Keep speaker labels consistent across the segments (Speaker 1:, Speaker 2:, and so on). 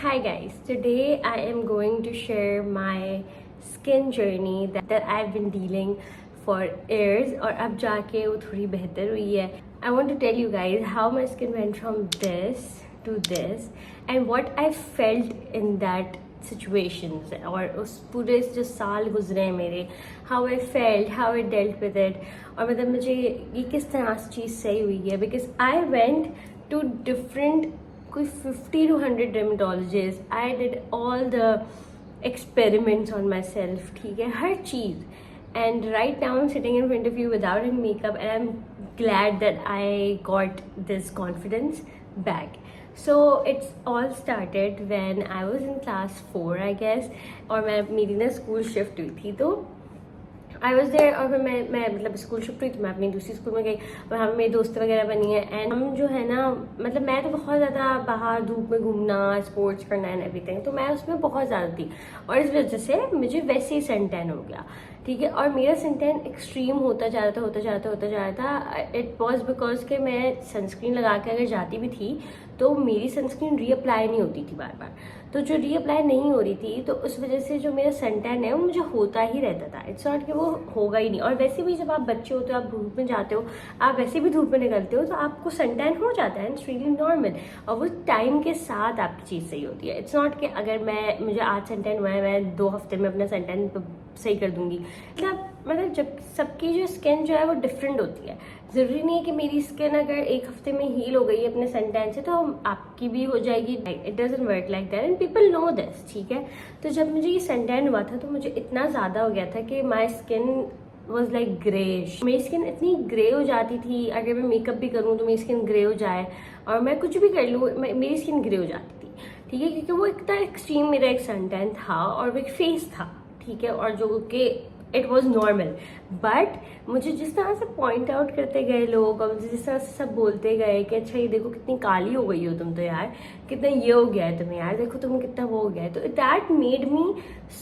Speaker 1: Hi guys, today I am going to share my skin journey that I've been dealing for years और अब जाके वो थोड़ी बेहतर हुई है. I want to tell you guys how my skin went from this to this and what I felt in that situations और उस पूरे जो साल गुजरे हैं मेरे, how I felt, how I dealt with it और मतलब मुझे ये किस तरह से चीज़ सही हुई है because I went to different कोई 50 to 100 dermatologists. I did all the experiments on myself, ठीक है, हर चीज़. And right now I'm sitting in front of you without any makeup and I'm glad that I got this confidence back. So it's all started when I was in class 4 I guess और मेरी ना school shift हुई थी तो I was there और फिर मैं मतलब स्कूल शिफ्ट हुई तो मैं अपनी दूसरी स्कूल में गई और हम मेरी दोस्त वगैरह बनी है एंड हम जो है ना मतलब मैं तो बहुत ज़्यादा बाहर धूप में घूमना स्पोर्ट्स करना एंड एवरीथिंग तो मैं उसमें बहुत ज़्यादा थी और इस वजह से मुझे वैसे ही सन टैन हो गया, ठीक है. और मेरा सन टैन एक्सट्रीम होता जा रहा था. इट वॉज बिकॉज कि मैं सनस्क्रीन लगा के अगर जाती भी थी तो मेरी सनस्क्रीन रीअप्लाई नहीं होती थी बार बार. तो जो रीअप्लाई नहीं हो रही थी तो उस वजह से जो मेरा सन टैन है वो मुझे होता ही रहता था. इट्स नॉट कि वो होगा ही नहीं. और वैसे भी जब आप बच्चे होते हो, आप धूप में जाते हो, आप वैसे भी धूप में निकलते हो तो आपको सन टैन हो जाता है. इट्स रियली नॉर्मल और वो टाइम के साथ आपकी चीज़ सही होती है. इट्स नॉट कि अगर मुझे आज सन टैन हुआ है मैं 2 हफ्ते में अपना सन टैन सही कर दूंगी. मतलब जब सबकी जो स्किन जो है वो डिफरेंट होती है. ज़रूरी नहीं है कि मेरी स्किन अगर 1 हफ्ते में हील हो गई अपने सन टैन से तो आपकी भी हो जाएगी. It doesn't work like that and people know this, ठीक है. तो जब मुझे ये सन टैन हुआ था तो मुझे इतना ज़्यादा हो गया था कि my skin was like greyish. मेरी स्किन इतनी ग्रे हो जाती थी, अगर मैं मेकअप भी करूँ तो मेरी स्किन ग्रे हो जाए और मैं कुछ भी कर लूँ मेरी स्किन ग्रे हो जाती थी, ठीक है. क्योंकि वो इतना एक्सट्रीम मेरा एक सन टैन था और वो एक फेस था, ठीक है. और जो कि इट वॉज नॉर्मल बट मुझे जिस तरह से पॉइंट आउट करते गए लोग और मुझे जिस तरह से सब बोलते गए कि अच्छा ये देखो कितनी काली हो गई हो तुम तो यार, कितना ये हो गया है तुम्हें यार, देखो तुम कितना वो हो गया है. तो that made me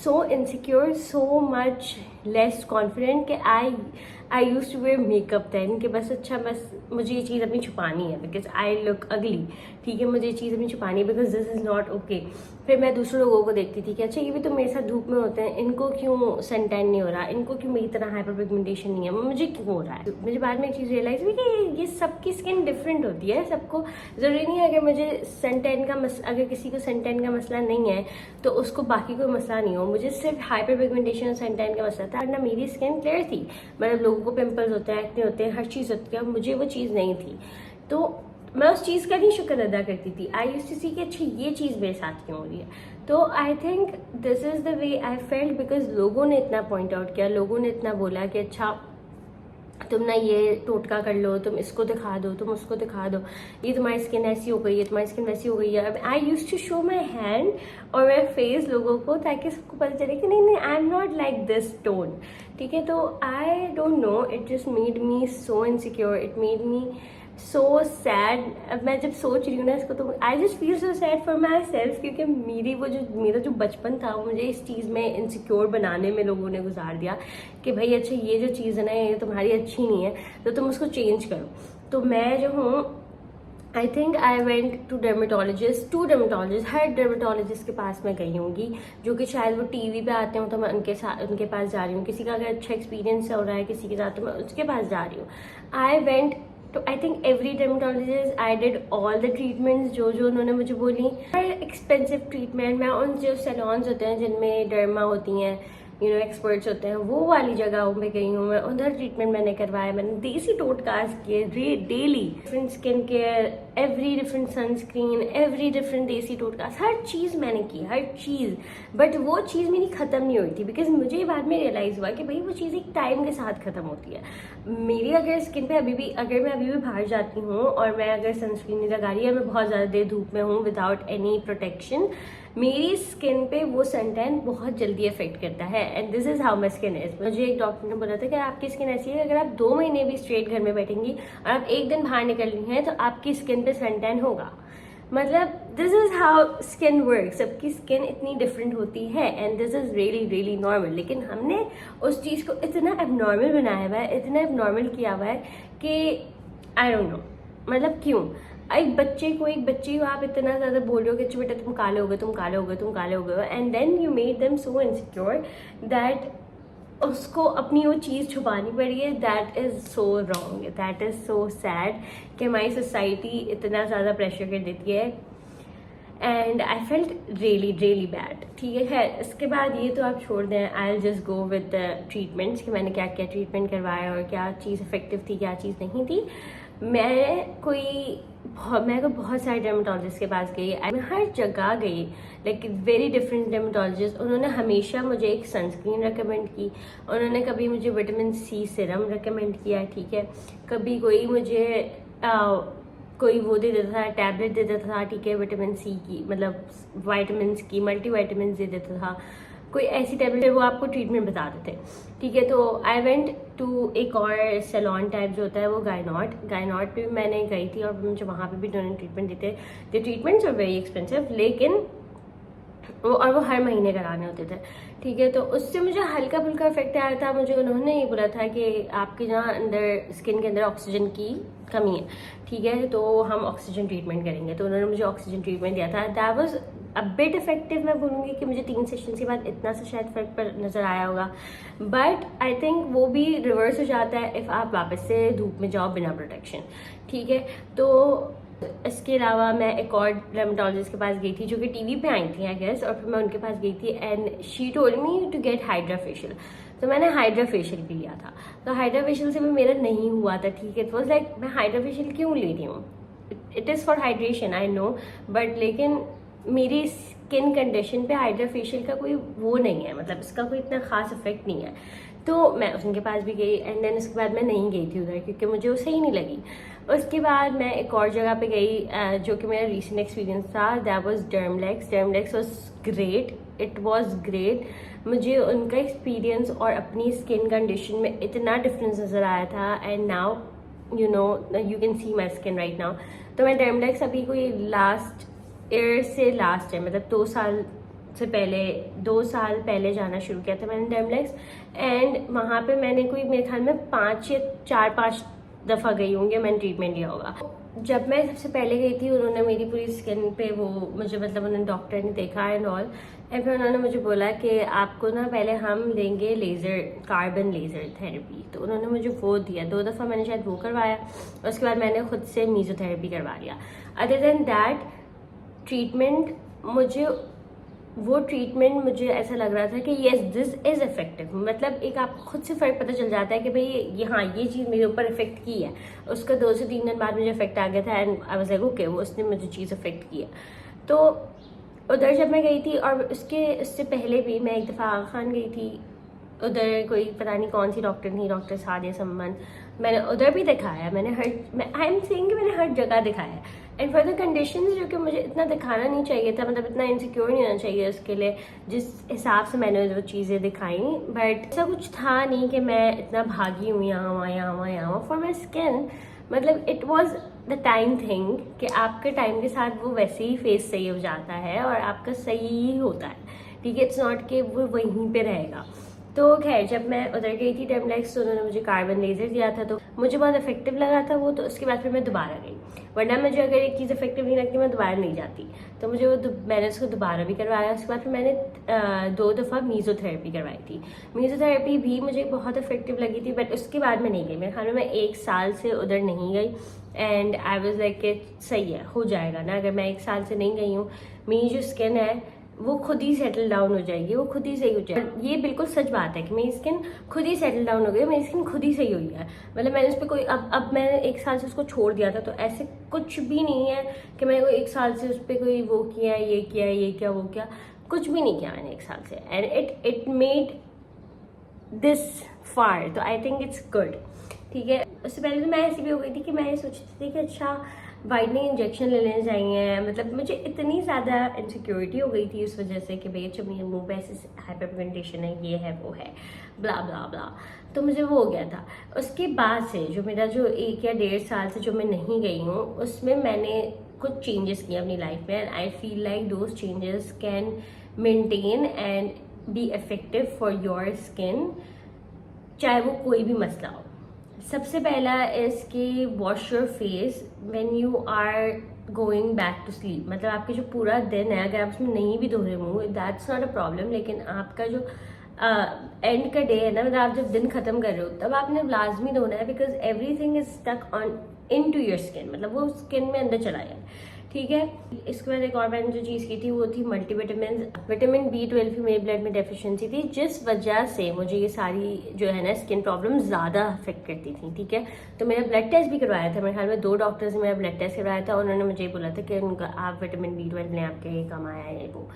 Speaker 1: so insecure, so much less confident कि I use to wear makeup then कि बस अच्छा बस मुझे ये चीज़ अपनी छुपानी है बिकॉज आई लुक अगली, ठीक है. मुझे ये चीज़ अपनी छुपानी है because this is not okay. फिर मैं दूसरे लोगों को देखती थी कि अच्छा ये भी तो मेरे साथ धूप में होते हैं, इनको क्यों सन टैन नहीं हो रहा, इनको क्यों मेरी तरह हाइपर पिगमेंटेशन नहीं है, मुझे क्यों हो रहा है. मुझे बाद में एक चीज़ रियलाइज हुई कि ये सबकी स्किन डिफरेंट होती है. सबको ज़रूरी नहीं है अगर मुझे सन टैन का अगर किसी को सन टैन का मसला नहीं है तो उसको बाकी कोई मसला नहीं हो. मुझे सिर्फ हाइपर पिगमेंटेशन और सन टैन का मसला था. ना मेरी स्किन क्लियर थी, मतलब लोगों को पिंपल्स होते हैं, एक्ने होते हैं, हर चीज़ होती है. मुझे वो चीज़ नहीं थी तो मैं उस चीज़ का नहीं शुक्र अदा करती थी. आई यूज्ड टू सी कि अच्छा ये चीज़ मेरे साथ क्यों हो रही है. तो I think this is the way I felt because लोगों ने इतना पॉइंट आउट किया, लोगों ने इतना बोला कि अच्छा तुम ना ये टोटका कर लो, तुम इसको दिखा दो, तुम उसको दिखा दो, ये तुम्हारी स्किन ऐसी हो गई है, तुम्हारी स्किन वैसी हो गई है. I use to show my hand और माई फेस लोगों को ताकि सबको पता चले कि नहीं I am not like this tone, ठीक है. तो I don't know, it just made me so insecure, it made me so sad. अब मैं जब सोच रही हूँ ना इसको तो आई just feel so sad for my self क्योंकि मेरा जो बचपन था वो मुझे इस चीज़ में इनसिक्योर बनाने में लोगों ने गुजार दिया कि भाई अच्छा ये जो चीज़ है ना ये तुम्हारी अच्छी नहीं है तो तुम उसको चेंज करो. तो मैं जो हूँ I think I went to dermatologist. हर डर्मेटोलॉजिस्ट के पास मैं गई होंगी जो कि शायद वो टीवी पे आते हो तो मैं उनके पास जा रही हूँ. किसी का अगर अच्छा एक्सपीरियंस हो रहा है किसी के साथ तो मैं उसके पास जा रही हूँ. आई वेंट तो I think every dermatologist I did all the treatments जो उन्होंने मुझे बोली. हर एक्सपेंसिव ट्रीटमेंट मैं उन जो सैलॉन्स होते हैं जिनमें डर्मा होती हैं, एक्सपर्ट्स होते हैं, वो वाली जगहों में गई हूँ मैं. उधर ट्रीटमेंट मैंने करवाया, मैंने देसी टोटकास किए daily. Different skin care, every different sunscreen, every different देसी टोटकास, हर चीज़ मैंने की, हर चीज़. बट वो चीज़ मेरी ख़त्म नहीं हुई थी बिकॉज मुझे बाद में रियलाइज़ हुआ कि भाई वो चीज़ एक टाइम के साथ ख़त्म होती है. मेरी अगर स्किन पे अगर मैं अभी भी बाहर जाती हूँ और मैं अगर सनस्क्रीन नहीं लगा रही है, मैं बहुत ज़्यादा देर धूप में हूँ विदाउट एनी प्रोटेक्शन, मेरी स्किन पे वो सन टैन बहुत जल्दी अफेक्ट करता है. And this is how my skin is. मुझे एक डॉक्टर ने बोला था कि आपकी स्किन ऐसी है अगर आप 2 महीने भी स्ट्रेट घर में बैठेंगी और आप 1 दिन बाहर निकल रही हैं तो आपकी स्किन पे सन टैन होगा. मतलब this is how skin work. सबकी स्किन इतनी डिफरेंट होती है and this is really really normal. लेकिन हमने उस चीज़ को इतना एबनॉर्मल बनाया हुआ है, इतना एबनॉर्मल किया हुआ है कि आई डोंट नो मतलब क्यों. एक बच्चे को आप इतना ज़्यादा बोल रहे हो कि अच्छा बेटा तुम काले हो गए, तुम काले हो गए, तुम काले हो गए, and then you made them so insecure that उसको अपनी वो चीज़ छुपानी पड़ी है. That is so wrong, that is so sad कि हमारी सोसाइटी इतना ज़्यादा प्रेशर कर देती है. And I felt really bad. ठीक है, खैर इसके बाद ये तो आप छोड़ दें. I will just go with the treatments कि मैंने क्या क्या ट्रीटमेंट करवाया और क्या चीज़ इफेक्टिव थी, क्या चीज़ नहीं थी. मैं को बहुत सारे डर्मेटोलॉजिस्ट के पास गई. मैं हर जगह गई, लाइक वेरी डिफरेंट डर्मेटोलॉजिस्ट. उन्होंने हमेशा मुझे एक सनस्क्रीन रिकमेंड की. उन्होंने कभी मुझे विटामिन सी सीरम रिकमेंड किया. ठीक है, कभी कोई मुझे कोई वो दे देता था, टैबलेट दे देता था. ठीक है, विटामिन सी की, मतलब वाइटामिन की, मल्टी वाइटामिन दे देता था. कोई ऐसी टैबलेट वो आपको ट्रीटमेंट बता देते. ठीक है, तो आई वेंट टू एक और सैलॉन टाइप जो होता है वो गायनॉट पे भी मैंने गई थी, और मुझे वहाँ पे भी उन्होंने ट्रीटमेंट देते. The treatments are very expensive, लेकिन वो हर महीने कराने होते थे. ठीक है, तो उससे मुझे हल्का फुल्का इफेक्ट आया था. मुझे उन्होंने ये बोला था कि आपके जहाँ अंदर स्किन के अंदर ऑक्सीजन की कमी है. ठीक है, तो हम ऑक्सीजन ट्रीटमेंट करेंगे. तो उन्होंने मुझे ऑक्सीजन ट्रीटमेंट दिया था. That was a bit effective. मैं बोलूँगी कि मुझे 3 सेशंस के बाद इतना सा शायद फर्क पर नज़र आया होगा, बट आई थिंक वो भी रिवर्स हो जाता है इफ़ आप वापस से धूप में जाओ बिना प्रोटेक्शन. ठीक है, तो इसके अलावा मैं एक और डर्मेटोलॉजिस्ट के पास गई थी जो कि टीवी पे आई थी आई गेस, और फिर मैं उनके पास गई थी and she told me to get hydra facial. तो मैंने हाइड्रा फेशियल भी लिया था. तो हाइड्रा फेशियल से भी मेरा नहीं हुआ था. ठीक है, इट वॉज लाइक मैं हाइड्रा फेशियल क्यों ले रही हूँ, it is for hydration I know, but लेकिन मेरी स्किन कंडीशन पे हाइड्रा फेशियल का कोई वो नहीं है, मतलब इसका कोई इतना खास इफेक्ट नहीं है. तो मैं उनके पास भी गई एंड देन उसके बाद मैं नहीं गई थी उधर क्योंकि मुझे वो सही नहीं लगी. उसके बाद मैं एक और जगह पे गई जो कि मेरा रीसेंट एक्सपीरियंस था. That was Dermalex was great, it was great. मुझे उनका एक्सपीरियंस और अपनी स्किन कंडीशन में इतना डिफरेंस नज़र आया था. And now you know you can see my skin right now. तो मैं डर्मलेक्स अभी कोई लास्ट ईयर से लास्ट है, मतलब 2 साल पहले जाना शुरू किया था मैंने डर्मलेक्स. एंड वहाँ पे मैंने कोई मेरे ख्याल में 4-5 दफ़ा गई होंगी, मैंने ट्रीटमेंट लिया होगा. जब मैं सबसे पहले गई थी उन्होंने मेरी पूरी स्किन पे वो मुझे, मतलब उन्होंने डॉक्टर ने देखा एंड ऑल, एंड फिर उन्होंने मुझे बोला कि आपको ना पहले हम देंगे कार्बन लेज़र थेरेपी. तो उन्होंने मुझे वो दिया. 2 दफ़ा मैंने शायद वो करवाया. उसके बाद मैंने खुद से मीजोथेरेपी करवा लिया. अदर देन दैट ट्रीटमेंट मुझे ऐसा लग रहा था कि येस दिस इज़ इफेक्टिव. मतलब एक आपको खुद से फ़र्क पता चल जाता है कि भाई हाँ ये चीज़ मेरे ऊपर इफेक्ट की है. उसका 2 से 3 दिन बाद मुझे इफेक्ट आ गया था and I was like okay, वो उसने मुझे चीज़ इफेक्ट की है. तो उधर जब मैं गई थी, और उससे पहले भी मैं एक दफ़ा आगा खान गई थी. उधर कोई पता नहीं कौन सी डॉक्टर थी, डॉक्टर सादिया सम्मान. मैंने उधर भी दिखाया. आई एम सेइंग कि मैंने हर जगह दिखाया. एंड फॉर द कंडीशंस जो कि मुझे इतना दिखाना नहीं चाहिए था, मतलब इतना इनसिक्योर नहीं होना चाहिए उसके लिए, जिस हिसाब से मैंने वो चीज़ें दिखाई. बट ऐसा कुछ था नहीं कि मैं इतना भागी हूँ यहाँ फॉर माई स्किन. मतलब it was the time thing कि आपके टाइम के साथ वो वैसे ही फेस सही हो जाता है और आपका सही ही होता है. ठीक है, इट्स नॉट कि वो वहीं पे रहेगा. तो खैर जब मैं उधर गई थी डर्मलेक्स तो उन्होंने मुझे कार्बन लेज़र दिया था, तो मुझे बहुत इफेक्टिव लगा था वो. तो उसके बाद फिर मैं दोबारा गई, वरना मुझे अगर एक चीज़ इफेक्टिव नहीं लगती मैं दोबारा नहीं जाती. तो मुझे मैंने उसको दोबारा भी करवाया. उसके बाद फिर मैंने 2 दफ़ा मीजोथेरेपी करवाई थी. मीजोथेरेपी भी मुझे बहुत इफेक्टिव लगी थी, बट उसके बाद मैं नहीं गई. मेरे ख्याल में मैं 1 साल से उधर नहीं गई. एंड आई वाज लाइक कि सही है, हो जाएगा ना, अगर मैं 1 साल से नहीं गई हूँ मेरी जो स्किन है वो खुद ही सेटल डाउन हो जाएगी, वो खुद ही सही हो जाएगी. ये बिल्कुल सच बात है कि मेरी स्किन खुद ही सेटल डाउन हो गई, मेरी स्किन खुद ही सही हुई है. मतलब मैंने उस पर कोई अब मैंने 1 साल से उसको छोड़ दिया था, तो ऐसे कुछ भी नहीं है कि मैंने कोई 1 साल से उस पर कोई वो किया, ये किया, वो किया. कुछ भी नहीं किया मैंने 1 साल से. And it made this far. तो आई थिंक इट्स गुड. ठीक है, उससे पहले तो मैं ऐसी भी हो गई थी कि मैं ये सोचती थी कि अच्छा वाइटनिंग इंजेक्शन ले लेने चाहिए. मतलब मुझे इतनी ज़्यादा इनसिक्योरिटी हो गई थी उस वजह से कि भाई अच्छा मेरे मुँह पे ऐसे हाइपर पिगमेंटेशन है, ये है, वो है, ब्ला ब्ला ब्ला. तो मुझे वो हो गया था. उसके बाद से जो मेरा जो 1 या 1.5 साल से जो मैं नहीं गई हूँ उसमें मैंने कुछ चेंजेस किए अपनी लाइफ में. And I feel like those changes can maintain and be effective for your skin, चाहे वो कोई भी मसला हो. सबसे पहला इज कि wash your face when you are going back to sleep. मतलब आपके जो पूरा दिन है अगर आप उसमें नहीं भी धो रहे मुँह, दैट्स नॉट अ प्रॉब्लम, लेकिन आपका जो एंड का डे है ना, मतलब आप जब दिन खत्म कर रहे हो तब आपने लाजमी धोना है, because everything is stuck on into your skin, मतलब वो स्किन में अंदर चला जाए, ठीक है। इसके बाद एक और मैंने जो चीज़ की थी वो थी मल्टीविटामिन। विटामिन B12 की मेरे ब्लड में डेफिशिएंसी थी, जिस वजह से मुझे ये सारी जो है ना स्किन प्रॉब्लम ज़्यादा अफेक्ट करती थी, ठीक है। तो मेरा ब्लड टेस्ट भी करवाया था, मेरे ख्याल में 2 डॉक्टर्स ने मेरा ब्लड टेस्ट करवाया था, उन्होंने मुझे ये बोला था कि उनका आप विटामिन B12 लें, आपके ये कम आया है वो,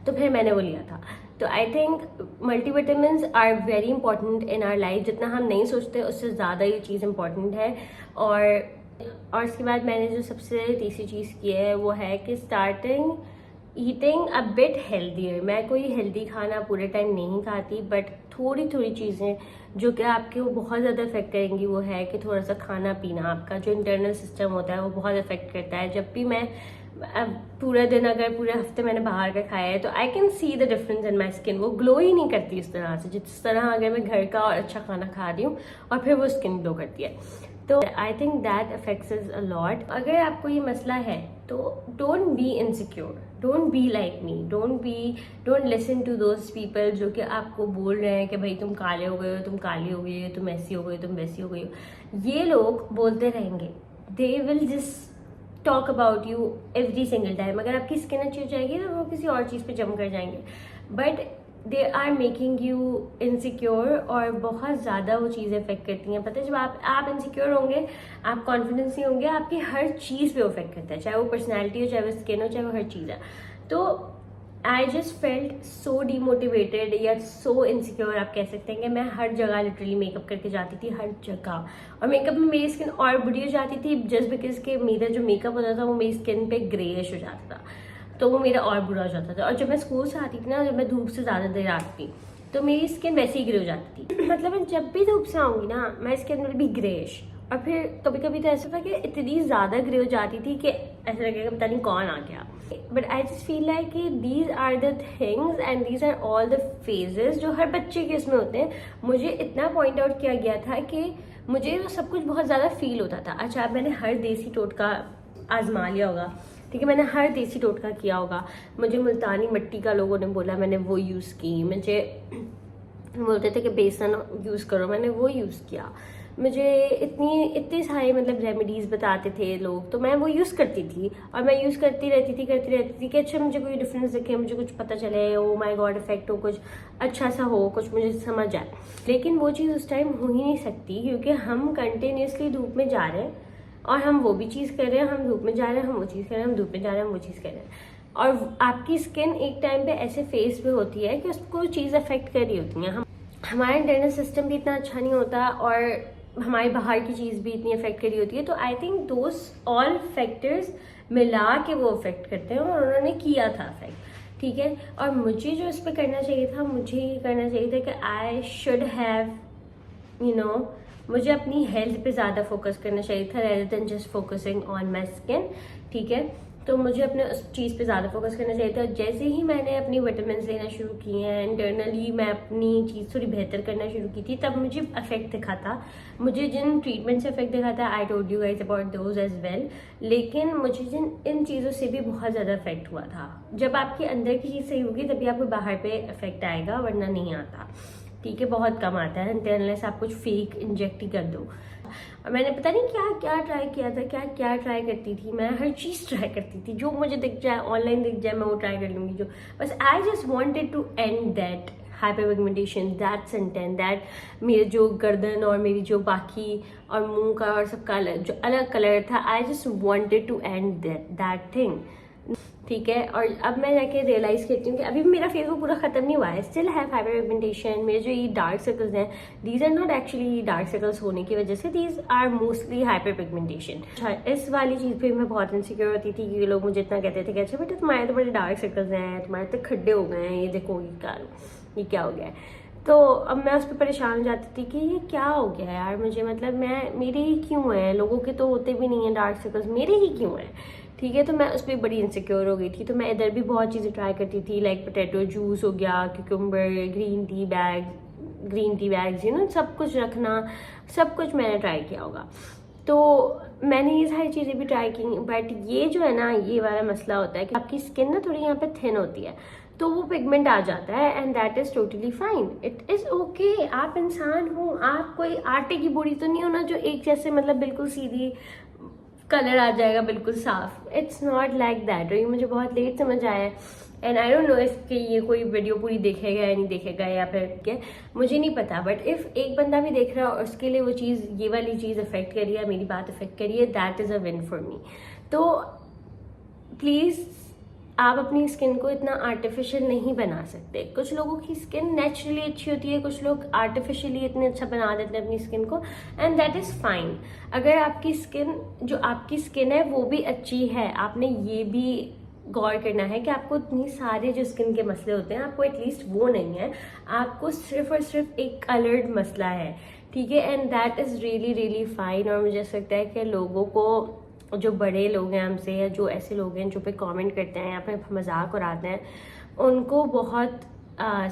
Speaker 1: तो फिर मैंने वो लिया था। तो I think multivitamin are very important in our life, जितना हम नहीं सोचते उससे ज़्यादा ये चीज़ इंपॉर्टेंट है। और इसके बाद मैंने जो सबसे तीसरी चीज़ की है वो है कि starting eating a bit healthier. मैं कोई हेल्दी खाना पूरे टाइम नहीं खाती, बट थोड़ी थोड़ी चीज़ें जो कि आपके वो बहुत ज़्यादा इफेक्ट करेंगी वो है कि थोड़ा सा खाना पीना, आपका जो इंटरनल सिस्टम होता है वो बहुत इफेक्ट करता है। जब भी मैं पूरा दिन अगर पूरे हफ्ते मैंने बाहर का खाया है तो I can see the difference in my skin. वो ग्लो ही नहीं करती इस तरह से जिस तरह अगर मैं घर का और अच्छा खाना खा रही हूँ और फिर वो स्किन ग्लो करती है। तो I think that affects us a lot. अगर आपको ये मसला है तो don't be insecure, don't be like me, don't listen to those people जो कि आपको बोल रहे हैं कि भाई तुम काले हो गए हो, तुम काली हो गई हो, तुम ऐसी हो गई, तुम वैसी हो गई हो। ये लोग बोलते रहेंगे, they will just talk about you every single time. अगर आपकी स्किन अच्छी हो जाएगी तो वो किसी और चीज़ पे जम कर जाएंगे, but they are making you insecure, और बहुत ज़्यादा वो चीज़ें इफेक्ट करती हैं। पता है जब आप इनसिक्योर होंगे, आप कॉन्फिडेंस नहीं होंगे, आपकी हर चीज़ पे इफेक्ट करता है, चाहे वो पर्सनैलिटी हो, चाहे वो स्किन हो, चाहे वो हर चीज़ है। तो I just felt so demotivated या सो इनसिक्योर, आप कह सकते हैं कि मैं हर जगह लिटरली मेकअप करके जाती थी, हर जगह। और मेकअप में मेरी स्किन और बुरी हो जाती थी जस्ट बिकॉज के मेरा जो मेकअप होता था वो मेरी स्किन पे ग्रेइश हो जाता था, तो वो मेरा और बुरा हो जाता था। और जब मैं स्कूल से आती थी ना, जब मैं धूप से ज़्यादा देर आती थी तो मेरी स्किन वैसे ही ग्रे हो जाती थी। मतलब मैं जब भी धूप से आऊँगी ना, मैं स्किन में भी ग्रेइश, और फिर कभी कभी तो ऐसा था कि इतनी ज़्यादा ग्रे हो जाती थी कि ऐसा लगेगा पता नहीं कौन आ गया। But I just feel like कि these are the things and these are all the phases जो हर बच्चे के इसमें होते हैं। मुझे इतना पॉइंट आउट किया गया था कि मुझे वो सब कुछ बहुत ज़्यादा फील होता था। अच्छा, अब मैंने हर देसी टोटका आजमा लिया होगा, ठीक है, मैंने हर देसी टोटका किया होगा। मुझे मुल्तानी मिट्टी का लोगों ने बोला, मैंने वो यूज़ की। मुझे बोलते थे कि बेसन यूज़ करो, मैंने वो यूज़ किया। मुझे इतनी सारी मतलब रेमेडीज़ बताते थे लोग, तो मैं वो यूज़ करती थी और मैं यूज़ करती रहती थी कि अच्छा मुझे कोई डिफरेंस दिखे, मुझे कुछ पता चले, ओ माय गॉड इफेक्ट हो, कुछ अच्छा सा हो, कुछ मुझे समझ आए। लेकिन वो चीज़ उस टाइम हो ही नहीं सकती क्योंकि हम कंटिन्यूसली धूप में जा रहे हैं और हम वो भी चीज़ कर रहे हैं, हम धूप में जा रहे हैं, हम वो चीज़ कर रहे हैं, हम धूप में जा रहे हैं, हम वो चीज़ कर रहे हैं। और आपकी स्किन एक टाइम पे ऐसे फेस पे होती है कि उसको चीज़ अफेक्ट कर रही होती है। हमारा इंटरनल सिस्टम भी इतना अच्छा नहीं होता और हमारी बाहर की चीज़ भी इतनी अफेक्ट करी होती है। तो I think those all factors मिला के वो अफेक्ट करते हैं और उन्होंने किया था अफेक्ट, ठीक है। और मुझे जो इस पर करना चाहिए था, मुझे ये करना चाहिए था कि आई शुड हैव मुझे अपनी हेल्थ पे ज़्यादा फोकस करना चाहिए था rather than just focusing on my skin, ठीक है। तो मुझे अपने उस चीज़ पे ज़्यादा फोकस करना चाहिए था। जैसे ही मैंने अपनी विटामिन लेना शुरू किए हैं, इंटरनली मैं अपनी चीज़ थोड़ी बेहतर करना शुरू की थी, तब मुझे इफेक्ट दिखा था। मुझे जिन ट्रीटमेंट से इफेक्ट दिखा था, I told you guys about those as well. लेकिन मुझे इन चीज़ों से भी बहुत ज़्यादा इफेक्ट हुआ था। जब आपकी अंदर की चीज़ सही होगी तभी आपको बाहर पे इफेक्ट आएगा, वरना नहीं आता, ठीक है, बहुत कम आता है अनलेस आप कुछ फेक इंजेक्ट ही कर दो। और मैंने पता नहीं क्या क्या ट्राई किया था, क्या ट्राई करती थी, मैं हर चीज़ ट्राई करती थी, जो मुझे दिख जाए, ऑनलाइन दिख जाए, मैं वो ट्राई कर लूँगी। जो बस I just wanted to and that hyperpigmentation, that suntan, that मेरे जो गर्दन और मेरी जो बाकी और मुंह का और सबका जो अलग कलर था, I just wanted to and that thing, ठीक है। और अब मैं जाके रियलाइज़ करती हूँ कि अभी मेरा फेस वो पूरा ख़त्म नहीं हुआ है, स्टिल हैव हाइपरपिगमेंटेशन। मेरे जो ये डार्क सर्कल्स हैं, these are not actually dark circles होने की वजह से, दीज आर मोस्टली हाइपरपिगमेंटेशन। इस वाली चीज़ पे मैं बहुत इनसिक्योर होती थी क्योंकि लोग मुझे इतना कहते थे कि अच्छा बेटा तुम्हारे तो बड़े डार्क सर्कल्स हैं, तुम्हारे तो खड्डे हो गए हैं, ये देखो ये क्या हो गया है। तो अब मैं उस पर परेशान हो जाती थी कि ये क्या हो गया है यार मुझे, मतलब मेरे ही क्यों है, लोगों के तो होते भी नहीं है डार्क सर्कल्स, मेरे ही क्यों है, ठीक है। तो मैं उस पर बड़ी इनसिक्योर हो गई थी। तो मैं इधर भी बहुत चीज़ें ट्राई करती थी, लाइक पोटैटो जूस हो गया, cucumber, green tea bag, green tea bags, सब कुछ रखना, सब कुछ मैंने ट्राई किया होगा। तो मैंने ये सारी चीज़ें भी ट्राई की, बट ये जो है ना, ये वाला मसला होता है कि आपकी स्किन ना थोड़ी यहाँ पे थिन होती है, तो वो पिगमेंट आ जाता है, and that is totally fine, it is okay. आप इंसान हो, आप कोई आटे की बोरी तो नहीं हो ना जो एक जैसे मतलब बिल्कुल सीधी कलर आ जाएगा बिल्कुल साफ। It's not like that. और ये मुझे बहुत लेट समझ आया है, and I don't know if ये कोई वीडियो पूरी देखेगा या नहीं देखेगा, या फिर क्या, मुझे नहीं पता। बट इफ एक बंदा भी देख रहा है और उसके लिए वो चीज़, ये वाली चीज़ अफेक्ट करी है, मेरी बात अफेक्ट करी है, that is a win for me. तो प्लीज़ आप अपनी स्किन को इतना आर्टिफिशियल नहीं बना सकते। कुछ लोगों की स्किन नेचुरली अच्छी होती है, कुछ लोग आर्टिफिशियली इतने अच्छा बना देते हैं अपनी स्किन को, एंड दैट इज़ फाइन। अगर आपकी स्किन, जो आपकी स्किन है वो भी अच्छी है, आपने ये भी गौर करना है कि आपको इतनी सारे जो स्किन के मसले होते हैं, आपको एटलीस्ट वो नहीं है, आपको सिर्फ और सिर्फ एक कलर्ड मसला है, ठीक है, and that is really really fine. और मुझे ऐसा लगता है कि लोगों को, जो बड़े लोग हैं हमसे, या जो ऐसे लोग हैं जो पे कमेंट करते हैं या फिर मजाक उड़ाते हैं, उनको बहुत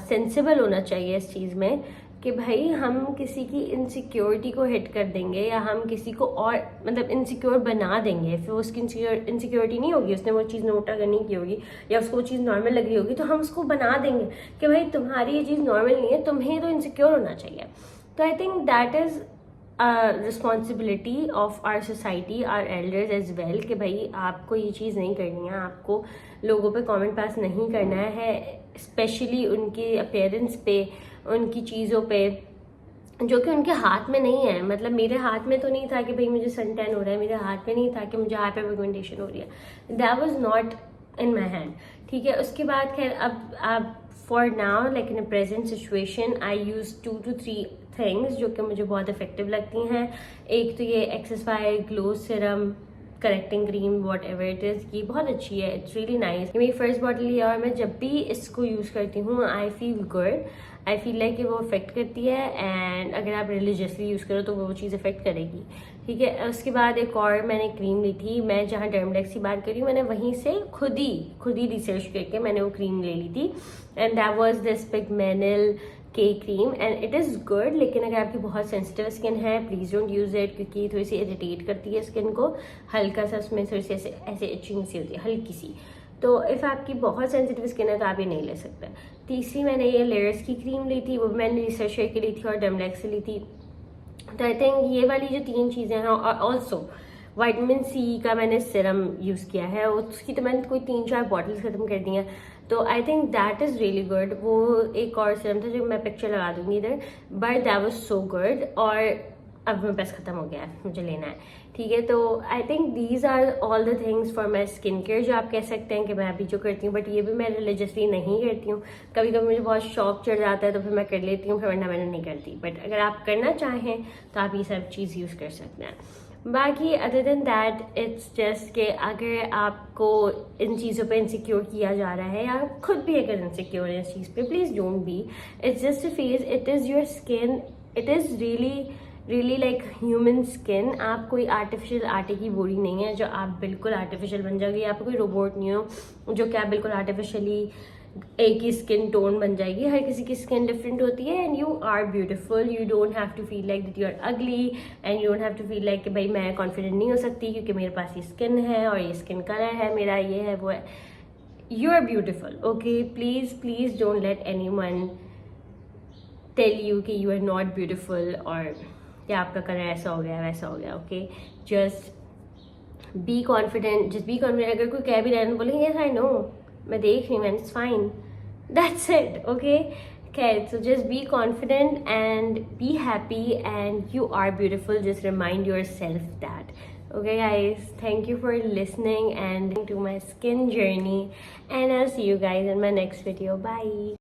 Speaker 1: सेंसिबल होना चाहिए इस चीज़ में कि भाई हम किसी की इनसिक्योरिटी को हिट कर देंगे, या हम किसी को और मतलब इनसिक्योर बना देंगे, फिर उसकी इनसिक्योरिटी नहीं होगी, उसने वो चीज़ नोट अगर नहीं की होगी या उसको वो चीज़ नॉर्मल लग रही होगी, तो हम उसको बना देंगे कि भाई तुम्हारी ये चीज़ नॉर्मल नहीं है, तुम्हें तो इनसिक्योर होना चाहिए। तो I think that is responsibility of our society, our elders as well, कि भाई आपको ये चीज़ नहीं करनी है, आपको लोगों पे कमेंट पास नहीं करना है, स्पेशली उनके अपीयरेंस पे, उनकी चीज़ों पे जो कि उनके हाथ में नहीं है। मतलब मेरे हाथ में तो नहीं था कि भाई मुझे सन टैन हो रहा है, मेरे हाथ में नहीं था कि मुझे हाइपर पिगमेंटेशन हो रही है, that was not in my hand, ठीक है। उसके बाद खैर अब for now, like in a present situation, I use 2 to 3 things जो कि मुझे बहुत इफेक्टिव लगती हैं। एक तो ये एक्सेसफाई glow serum correcting cream, whatever it is, ये बहुत अच्छी है, इट्स रियली नाइस। ये मेरी फर्स्ट बॉटल है और मैं जब भी इसको यूज़ करती हूँ I feel good, I feel like कि वो अफेक्ट करती है, एंड अगर आप रिलीजियसली यूज़ करो तो वो चीज़ अफेक्ट करेगी, ठीक है। उसके बाद एक और मैंने क्रीम ली थी, मैं जहाँ डर्मडेक्स की बात करी हूँ, मैंने वहीं से खुद ही रिसर्च करके मैंने वो क्रीम ले ली थी, एंड दैट वाज दिस पिगमेनल के cream, and it is good. लेकिन अगर आपकी बहुत सेंसिटिव स्किन है, प्लीज़ डोंट यूज़ इट, क्योंकि थोड़ी सी इरिटेट करती है स्किन को, हल्का सा उसमें थोड़ी सी ऐसे इचिंग सी होती है हल्की सी। तो इफ़ आपकी बहुत सेंसिटिव स्किन है तो आप ये नहीं ले सकते। तीसरी मैंने ये लेयर्स की क्रीम ली थी, वो मैंने रिसर्च करके ली थी और डर्मडेक्स से ली थी। तो आई थिंक ये वाली जो 3 चीज़ें हैं, और ऑल्सो विटामिन सी का मैंने सीरम यूज़ किया है, उसकी तो मैंने कोई 3-4 बॉटल्स ख़त्म कर दी हैं। तो I think that is really good. वो एक और सीरम था जो मैं पिक्चर लगा दूंगी इधर, but that was so good. और अब मेरे पास ख़त्म हो गया है, मुझे लेना है, ठीक है। तो I think these are all the things for my skin care, जो आप कह सकते हैं कि मैं अभी जो करती हूँ, बट ये भी मैं रिलीजियसली नहीं करती हूँ। कभी कभी मुझे बहुत शौक चढ़ जाता है तो फिर मैं कर लेती हूँ, फिर वरना मैंने नहीं करती। बट अगर आप करना चाहें तो आप ये सब चीज़ यूज़ कर सकते हैं। बाकी other than that it's just कि अगर आपको इन चीज़ों पे इनसिक्योर किया जा रहा है, या खुद भी अगर इनसिक्योर है इस चीज़ पे, please don't be. It's just a phase, it is your skin, it is really like human skin. आप कोई आर्टिफिशियल आटे की बोरी नहीं है जो आप बिल्कुल आर्टिफिशियल बन जाओगे, आप कोई रोबोट नहीं हो जो कि आप बिल्कुल आर्टिफिशियली एक ही स्किन टोन बन जाएगी। हर किसी की स्किन डिफरेंट होती है, and you are beautiful. You don't have to feel like that you are ugly, and you don't have to feel like कि भाई मैं कॉन्फिडेंट नहीं हो सकती क्योंकि मेरे पास ये स्किन है और ये स्किन कलर है मेरा, ये है वो है। You are beautiful, okay. Please don't let anyone tell you कि यू आर नॉट ब्यूटिफुल, और कि आपका कलर ऐसा हो गया वैसा हो गया, ओके। जस्ट बी कॉन्फिडेंट, अगर कोई कह भी रहा है बोलेंगे यस आई नो, मैं देख रही हूँ, it's fine, that's it, okay. Okay, so just be confident and be happy, and you are beautiful. Just remind yourself that. Okay guys, thank you for listening and to my skin journey, and I'll see you guys in my next video. Bye.